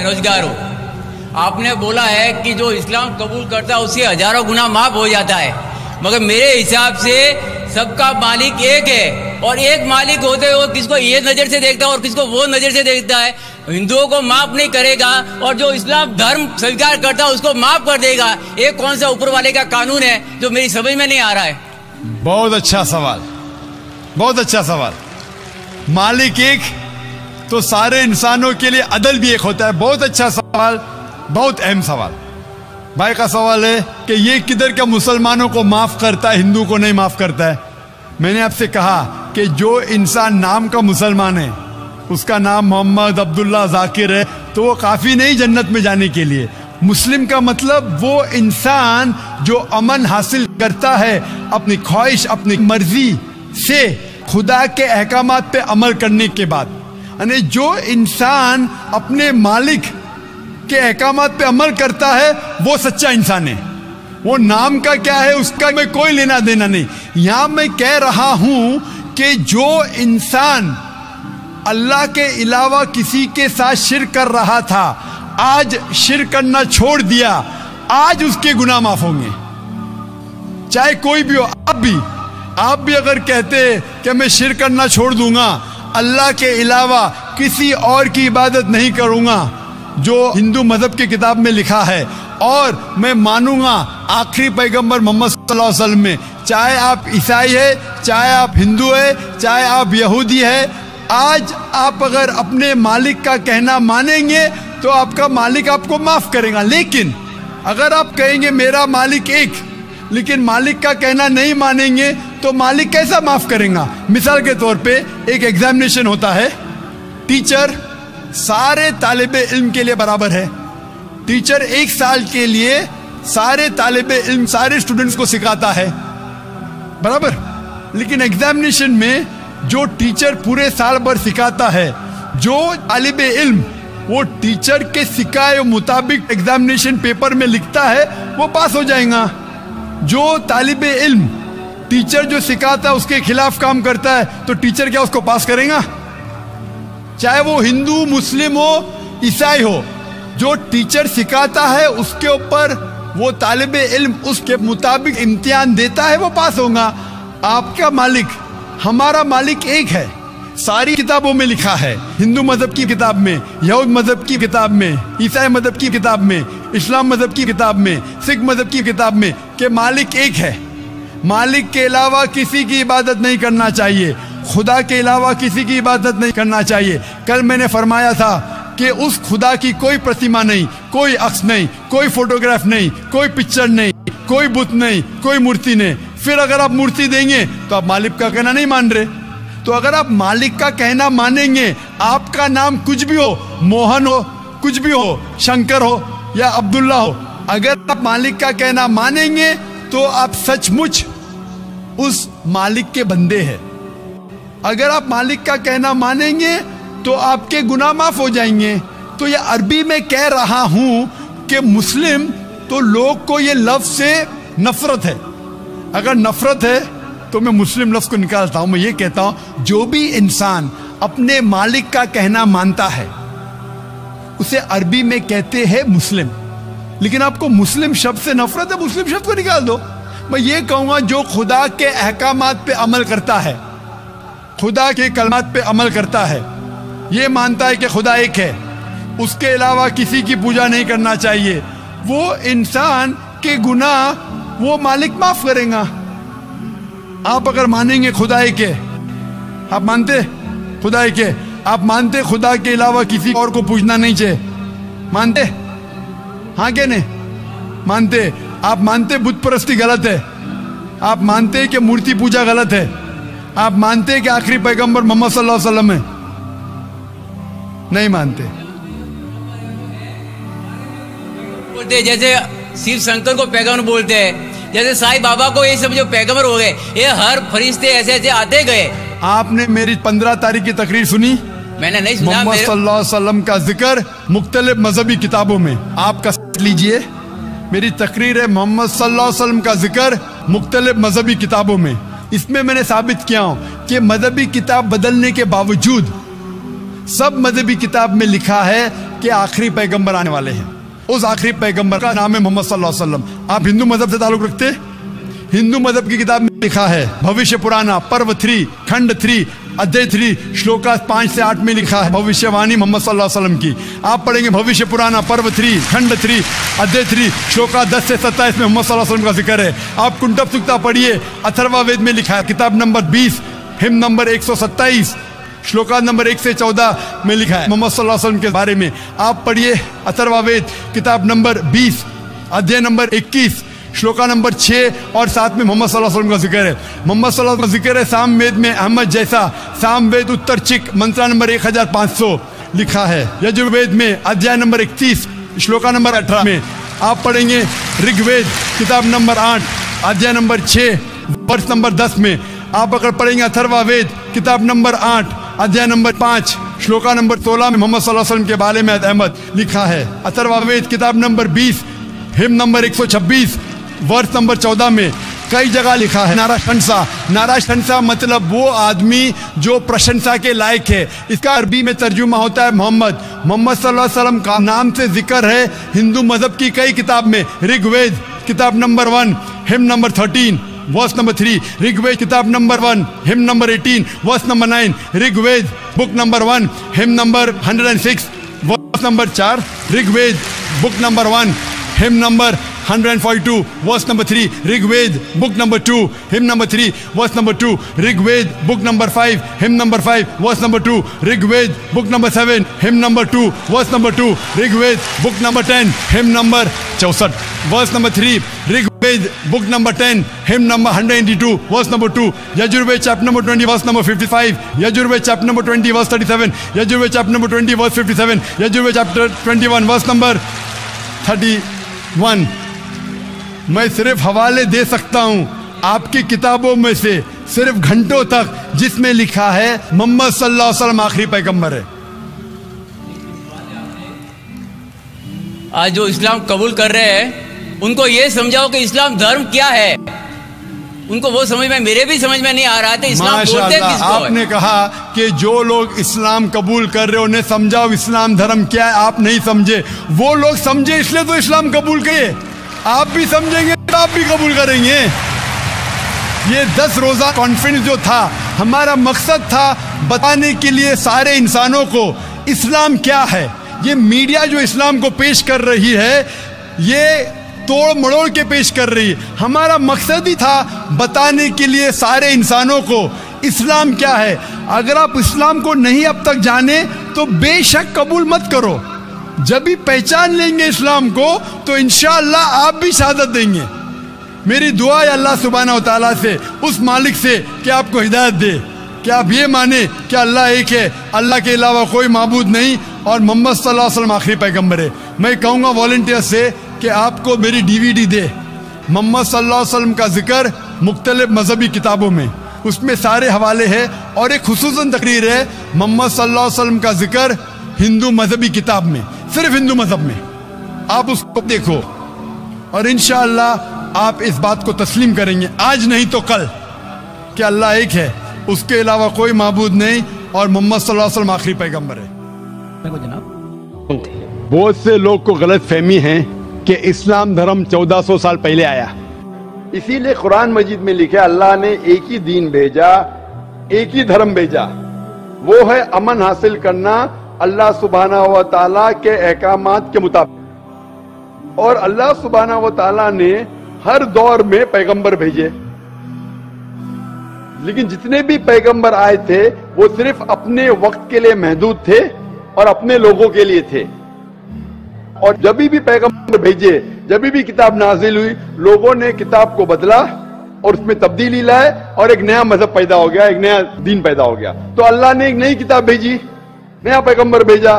बेरोजगार हो। आपने बोला है कि जो इस्लाम कबूल करता है उससे हजारों गुना माफ हो जाता है, मगर मेरे हिसाब से सबका मालिक एक है, और एक मालिक होते हुए किसको ये नज़र से देखता है और किसको वो नज़र से देखता है। हिंदुओं को माफ नहीं करेगा और जो इस्लाम धर्म स्वीकार करता है उसको माफ कर देगा। ये कौन सा ऊपर वाले का कानून है जो मेरी समझ में नहीं आ रहा है। बहुत अच्छा सवाल, बहुत अच्छा सवाल। मालिक एक तो सारे इंसानों के लिए अदल भी एक होता है। बहुत अच्छा सवाल, बहुत अहम सवाल। भाई का सवाल है कि ये किधर का मुसलमानों को माफ करता है, हिंदू को नहीं माफ करता है। मैंने आपसे कहा कि जो इंसान नाम का मुसलमान है, उसका नाम मोहम्मद, अब्दुल्ला, जाकिर है, तो वो काफ़ी नहीं जन्नत में जाने के लिए। मुस्लिम का मतलब वो इंसान जो अमन हासिल करता है अपनी ख्वाहिश, अपनी मर्जी से खुदा के अहकामात पे अमल करने के बाद। यानी जो इंसान अपने मालिक के अहकामात पे अमल करता है वो सच्चा इंसान है। वो नाम का क्या है उसका मैं कोई लेना देना नहीं। यहां मैं कह रहा हूं कि जो इंसान अल्लाह के अलावा किसी के साथ शिर्क कर रहा था, आज शिर्क करना छोड़ दिया, आज उसके गुनाह माफ होंगे, चाहे कोई भी हो। आप भी अगर कहते कि मैं शिर्क करना छोड़ दूंगा, अल्लाह के अलावा किसी और की इबादत नहीं करूंगा, जो हिंदू मजहब की किताब में लिखा है, और मैं मानूंगा आखिरी पैगंबर मोहम्मद सल्लल्लाहु अलैहि वसल्लम में, चाहे आप ईसाई है, चाहे आप हिंदू है, चाहे आप यहूदी है, आज आप अगर अपने मालिक का कहना मानेंगे तो आपका मालिक आपको माफ करेगा। लेकिन अगर आप कहेंगे मेरा मालिक एक, लेकिन मालिक का कहना नहीं मानेंगे, तो मालिक कैसा माफ करेगा। मिसाल के तौर पे एक एग्जामिनेशन होता है, टीचर सारे तालिबे इल्म के लिए बराबर है। टीचर एक साल के लिए सारे तालिबे इल्म, सारे स्टूडेंट्स को सिखाता है, बराबर। लेकिन एग्जामिनेशन में जो टीचर पूरे साल भर सिखाता है, जो तालिबे इल्म वो टीचर के सिखाए मुताबिक एग्जामिनेशन पेपर में लिखता है, वो पास हो जाएगा। जो तालिबे इल्म टीचर जो सिखाता है उसके खिलाफ काम करता है, तो टीचर क्या उसको पास करेगा? चाहे वो हिंदू, मुस्लिम हो, ईसाई हो, जो टीचर सिखाता है उसके ऊपर वो तालिबे इल्म उसके मुताबिक इम्तिहान देता है, वो पास होगा। आपका मालिक, हमारा मालिक एक है, सारी किताबों में लिखा है, हिंदू मजहब की किताब में, यहूद मजहब की किताब में, ईसाई मजहब की किताब में, इस्लाम मजहब की किताब में, सिख मजहब की किताब में, कि मालिक एक है। मालिक के अलावा किसी की इबादत नहीं करना चाहिए, खुदा के अलावा किसी की इबादत नहीं करना चाहिए। कल मैंने फरमाया था कि उस खुदा की कोई प्रतिमा नहीं, कोई अक्स नहीं, कोई फोटोग्राफ नहीं, कोई पिक्चर नहीं, कोई बुत नहीं, कोई मूर्ति नहीं। फिर अगर आप मूर्ति देंगे तो आप मालिक का कहना नहीं मान रहे। तो अगर आप मालिक का कहना मानेंगे, आपका नाम कुछ भी हो, मोहन हो, कुछ भी हो, शंकर हो या अब्दुल्ला हो, अगर आप मालिक का कहना मानेंगे तो आप सचमुच उस मालिक के बंदे हैं। अगर आप मालिक का कहना मानेंगे तो आपके गुनाह माफ हो जाएंगे। तो ये अरबी में कह रहा हूं कि मुस्लिम तो लोग को ये लफ्ज से नफरत है। अगर नफरत है तो मैं मुस्लिम लफ्ज को निकालता हूं, मैं ये कहता हूं जो भी इंसान अपने मालिक का कहना मानता है उसे अरबी में कहते हैं मुस्लिम। लेकिन आपको मुस्लिम शब्द से नफरत है, मुस्लिम शब्द को निकाल दो। मैं ये कहूंगा जो खुदा के अहकामात पे अमल करता है, खुदा के कलमात पे अमल करता है, ये मानता है कि खुदा एक है, उसके अलावा किसी की पूजा नहीं करना चाहिए, वो इंसान के गुनाह वो मालिक माफ करेगा। आप अगर मानेंगे खुदा एक है, आप मानते खुदा एक है, आप मानते खुदा के अलावा किसी और को पूजना नहीं चाहिए, मानते? हाँ क्या नहीं मानते? आप मानते बुत परस्ती गलत है, आप मानते कि मूर्ति पूजा गलत है, आप मानते कि आखिरी पैगंबर मोहम्मद सल्लल्लाहु अलैहि वसल्लम है? नहीं मानते। बोलते जैसे शिव शंकर को पैगंबर बोलते हैं, जैसे साईं बाबा को ये सब जो पैगंबर हो गए, ये हर फरिश्ते ऐसे ऐसे आते गए। आपने मेरी 15 तारीख की तकरीर सुनी? मैंने नहीं सुना। मोहम्मद सल्लल्लाहु अलैहि वसल्लम का जिक्र मुख्तलिफ मजहबी किताबों में, आप का लीजिए, मेरी तकरीर है मोहम्मद सल्लल्लाहु अलैहि वसल्लम का जिक्र मुख्तलिफ मजहबी किताबों में। इसमें मैंने साबित किया हूं कि मजहबी किताब बदलने के बावजूद सब मजहबी किताब में लिखा है कि आखिरी पैगंबर आने वाले हैं। उस आखिरी पैगंबर का नाम है मोहम्मद सल्लल्लाहु अलैहि वसल्लम। आप हिंदू मजहब से ताल्लुक रखते हैं? हिंदू मजहब की किताब में लिखा है, भविष्य पुराना पर्व 3 खंड 3 अध्याय 3 श्लोका 5 से 8 में लिखा है भविष्यवाणी मोहम्मद सल्लल्लाहु अलैहि वसल्लम की। आप पढ़ेंगे भविष्य पुराना पर्व 3 खंड 3 अध्याय 3 श्लोका 10 से 27 में मोहम्मद सल्लल्लाहु अलैहि वसल्लम का जिक्र है। आप कुंटब सुक्ता पढ़िए, अथर्ववेद में लिखा है, किताब number 20 him number 127 shloka number 1 से 14 में लिखा है मोहम्मद सल्लल्लाहु अलैहि वसल्लम के बारे में। आप पढ़िए अथर्ववेद किताब नंबर 20 अध्याय नंबर 21 श्लोका नंबर 6 और 7 में मोहम्मद सल्लल्लाहु अलैहि वसल्लम का जिक्र है। मोहम्मद सल्लल्लाहु अलैहि वसल्लम का जिक्र है सामवेद में अहमद जैसा, सामवेद उत्तर चिक मंत्रा नंबर 1500 लिखा है। यजुर्वेद में अध्याय नंबर 31 श्लोका नंबर 18 में। आप पढ़ेंगे ऋग्वेद किताब नंबर 8 अध्याय नंबर 6 वर्ष नंबर 10 में। आप अगर पढ़ेंगे अथर्ववेद किताब नंबर 8 अध्याय नंबर 5 श्लोका नंबर 16 में मोहम्मद सल्लल्लाहु अलैहि वसल्लम के बारे में अहमद लिखा है। अथर्ववेद किताब नंबर 20 हिम नंबर 126 वर्ष नंबर 14 में कई जगह लिखा है नाराशंसा। नाराशंसा मतलब वो आदमी जो प्रशंसा के लायक है। इसका अरबी में तर्जुमा होता है मोहम्मद। मोहम्मद सल्लल्लाहु अलैहि वसल्लम का नाम से जिक्र है हिंदू मजहब की कई किताब में। ऋग्वेद किताब number 1 hymn number 13 verse number 3, Rigveda किताब number 1 hymn number 18 verse number 9, Rigveda book number 1 hymn number 106 verse number 4, Rigveda book number 1 hymn number 142 verse number 3, Rigveda book number 2 hymn number 3 verse number 2, Rigveda book number 5 hymn number 5 verse number 2, Rigveda book number 7 hymn number 2 verse number 2, Rigveda book number 10 hymn number 64 verse number 3, Rigveda book number 10 hymn number 182 verse number 2, Yajurveda chapter number 20 verse number 55, Yajurveda chapter number 20 verse 37, Yajurveda chapter number 20 verse 57, Yajurveda chapter 21 verse number 31। मैं सिर्फ हवाले दे सकता हूं आपकी किताबों में से सिर्फ घंटों तक, जिसमें लिखा है मोहम्मद सल्लल्लाहु अलैहि वसल्लम आखिरी पैगंबर है। आज जो इस्लाम कबूल कर रहे हैं उनको ये समझाओ कि इस्लाम धर्म क्या है। उनको वो समझ में, मेरे भी समझ में नहीं आ रहा था इस्लाम बोलते किसको है। आपने कहा कि जो लोग इस्लाम कबूल कर रहे हो उन्हें समझाओ इस्लाम धर्म क्या है। आप नहीं समझे, वो लोग समझे इसलिए तो इस्लाम कबूल किए। आप भी समझेंगे तो आप भी कबूल करेंगे। ये 10 रोजा कॉन्फ्रेंस जो था, हमारा मकसद था बताने के लिए सारे इंसानों को इस्लाम क्या है। ये मीडिया जो इस्लाम को पेश कर रही है, ये तोड़ मड़ोड़ के पेश कर रही है। हमारा मकसद ही था बताने के लिए सारे इंसानों को इस्लाम क्या है। अगर आप इस्लाम को नहीं अब तक जाने तो बेशक कबूल मत करो। जब भी पहचान लेंगे इस्लाम को तो इंशाअल्लाह आप भी शहादत देंगे। मेरी दुआ है अल्लाह सुब्हानहू व तआला से, उस मालिक से, कि आपको हिदायत दे कि आप ये माने कि अल्लाह एक है, अल्लाह के अलावा कोई माबूद नहीं और मोहम्मद सल्लल्लाहु अलैहि वसल्लम आखिरी पैगंबर है। मैं कहूँगा वॉलंटियर से कि आपको मेरी DVD दे, मोहम्मद सल्लल्लाहु अलैहि वसल्लम का जिक्र मुख्तलिफ मजहबी किताबों में, उसमें सारे हवाले हैं। और एक खुसूसन तकरीर है मोहम्मद सल्लल्लाहु अलैहि वसल्लम का जिक्र हिंदू मजहबी किताब में, सिर्फ हिंदू मजहब में। आप उसको देखो और इंशाअल्लाह आप इस बात को तस्लीम करेंगे, आज नहीं तो कल, कि अल्लाह एक है, उसके अलावा कोई माबूद नहीं और मोहम्मद सल्लल्लाहु अलैहि वसल्लम आखिरी पैगंबर है। बहुत से लोग को गलत फहमी है कि इस्लाम धर्म 1400 साल पहले आया। इसीलिए कुरान मजीद में लिखा अल्लाह ने एक ही दीन भेजा, एक ही धर्म भेजा, वो है अमन हासिल करना अल्लाह सुब्हानहू व तआला के अहकामात के मुताबिक। और अल्लाह सुब्हानहू व तआला ने हर दौर में पैगंबर भेजे, लेकिन जितने भी पैगंबर आए थे वो सिर्फ अपने वक्त के लिए महदूद थे और अपने लोगों के लिए थे। और जब भी पैगंबर भेजे, जब भी किताब नाजिल हुई, लोगों ने किताब को बदला और उसमें तब्दीली लाए और एक नया मजहब पैदा हो गया, एक नया दीन पैदा हो गया। तो अल्लाह ने एक नई किताब भेजी, नया पैगंबर भेजा,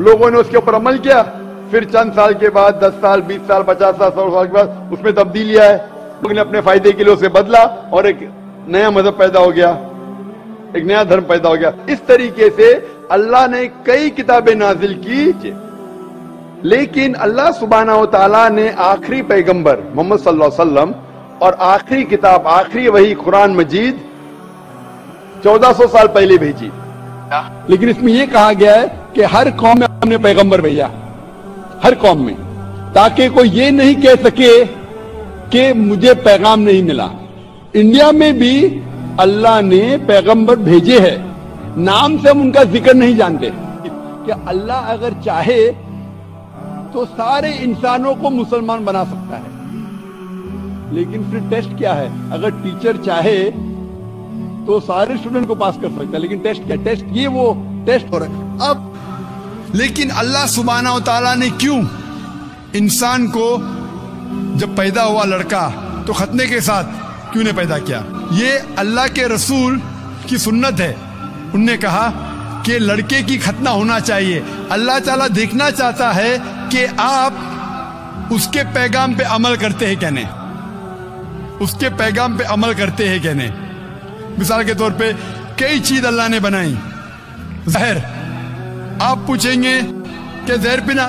लोगों ने उसके ऊपर अमल किया, फिर चंद साल के बाद 10 साल 20 साल 50 साल 100 साल के बाद उसमें तब्दीली आए, लोगों ने अपने फायदे के लिए उसे बदला और एक नया मजहब पैदा हो गया, एक नया धर्म पैदा हो गया। इस तरीके से अल्लाह ने कई किताबें नाजिल की, लेकिन अल्लाह सुब्हानहू व तआला ने आखिरी पैगंबर मोहम्मद सल्लल्लाहु अलैहि वसल्लम और आखिरी किताब, आखिरी वही कुरान मजीद 1400 साल पहले भेजी। लेकिन इसमें यह कहा गया है कि हर कौम में हमने पैगंबर भेजा, हर कौम में, ताकि कोई ये नहीं कह सके कि मुझे पैगाम नहीं मिला। इंडिया में भी अल्लाह ने पैगंबर भेजे हैं, नाम से हम उनका जिक्र नहीं जानते कि अल्लाह अगर चाहे तो सारे इंसानों को मुसलमान बना सकता है, लेकिन फिर टेस्ट क्या है? अगर टीचर चाहे तो सारे स्टूडेंट को पास कर सकता है, लेकिन टेस्ट क्या? टेस्ट ये वो टेस्ट हो रहा है अब। लेकिन अल्लाह सुब्हाना व तआला ने क्यों इंसान को जब पैदा हुआ लड़का तो खतने के साथ क्यों ने पैदा किया? ये अल्लाह के रसूल की सुन्नत है। उनने कहा कि लड़के की खतना होना चाहिए। अल्लाह ताला देखना चाहता है कि आप उसके पैगाम पे अमल करते हैं क्या नहीं, उसके पैगाम पे अमल करते हैं क्या नहीं। मिसाल के तौर पे कई चीज अल्लाह ने बनाई। जहर, आप पूछेंगे कि जहर पीना